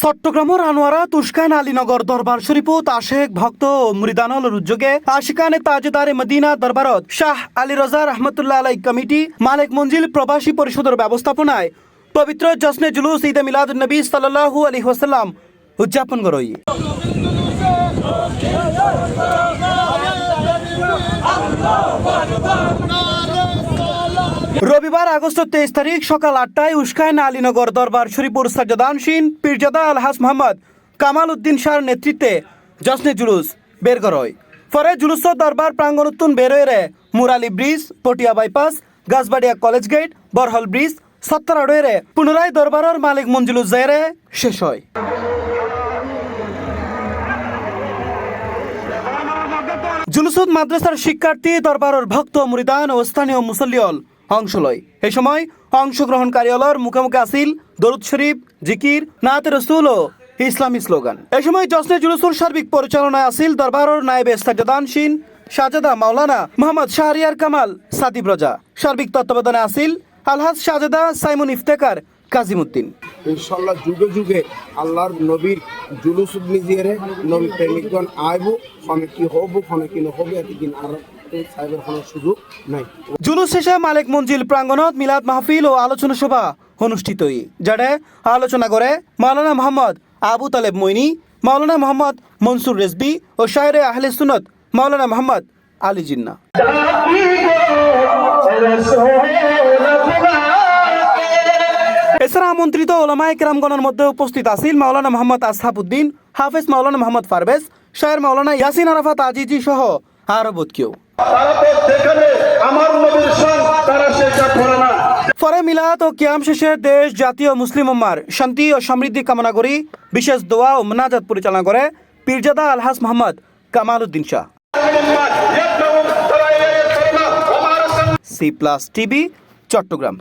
চট্টগ্রামের আনোয়ারা তুস্কান আলীনগর দরবার শরীফত আশেক ভক্ত ও মুরিদানল উদ্যোগে আশিকানে তাজেদারে মদিনা দরবারত শাহ আলী রজা রহমতুল্লাহ আলাই কমিটি মালিক মঞ্জিল প্রবাসী পরিষদের ব্যবস্থাপনায় পবিত্র জশ্নে জুলুস ঈদ মিলাদুন নবী সাল্লাল্লাহু আলাইহি ওয়াসাল্লাম উদযাপন করই। রবিবার আগস্ট 23 তারিখ সকাল 8টায় উস্কান আলীনগর দরবার শরীফুর সাজ্জাদানশীন পীরজাদা আলহাজ মোহাম্মদ কামাল উদ্দিন শাহর নেতৃত্বে জশ্নে জুলুস বের করয়। পরে জুলুস দরবার প্রাঙ্গণোত্তুন বের হয়ে Murali bridge, Patiya bypass, Gachbaria college gate, Barahal bridge, সত্তর আড়ে পুনরায় দরবারের মালিক মঞ্জিলুজ জায়রে শেষ হয়। জুলুসত মাদ্রাসার শিক্ষার্থী, দরবারের ভক্ত মুরিদান ও স্থানীয় মুসল্লিয়ল অংশ লয়। এ সময় অংশগ্রহণকারী অলর মুখে মুখে আসিল দরুদ শরীফ, জিকির, নাতে রসুল ও ইসলামী স্লোগান। এ সময় জশ্নে জুলুসুর সার্বিক পরিচালনায় আসিল দরবারের নায়েবে সাজ্জাদানশীন শাহজাদা মাওলানা মোহাম্মদ শাহরিয়ার কামাল সাদিব রজা। সার্বিক তত্ত্বাবধানে আসিল আলহাজ শাহজাদা সাইমুন ইফতেকার কাজিমুদ্দিন। ইনশাল্লাহ যুগে যুগে আল্লাহর নবীর জুলুস নিজেরে নবী প্রেমিকগণ আইব, ফনে কি হব ফনে কি নহব এতদিন আর সাহেবের কোনো সুযোগ নাই। জুলুস শেষে মালিক মঞ্জিল প্রাঙ্গণত মিলাদ মাহফিল ও আলোচনা সভা অনুষ্ঠিত হই, যাতে আলোচনা করে মাওলানা মোহাম্মদ আবু তালেব মইনি, মাওলানা মোহাম্মদ মনসুর রেজবি ও শায়রে আহলে সুন্নত মাওলানা মোহাম্মদ আলী জিন্না। এছাড়া আমন্ত্রিত ওলামায়ে কেরামগণের মধ্যে উপস্থিত আছেন মাওলানা মোহাম্মদ আসহাবউদ্দিন, হাফেজ মাওলানা মোহাম্মদ পারভেজ, শায়ের মাওলানা ইয়াসিন আরাফাত আজিজি সহ আরো বহুত কেউ। পরে মিলাদ ও কিয়াম শেষে দেশ, জাতীয় মুসলিম উম্মার শান্তি ও সমৃদ্ধি কামনা করি বিশেষ দোয়া ও মোনাজাত পরিচালনা করে পীরজাদা আলহাজ মোহাম্মদ কামাল উদ্দিন শাহ। C+ TV Chittagong.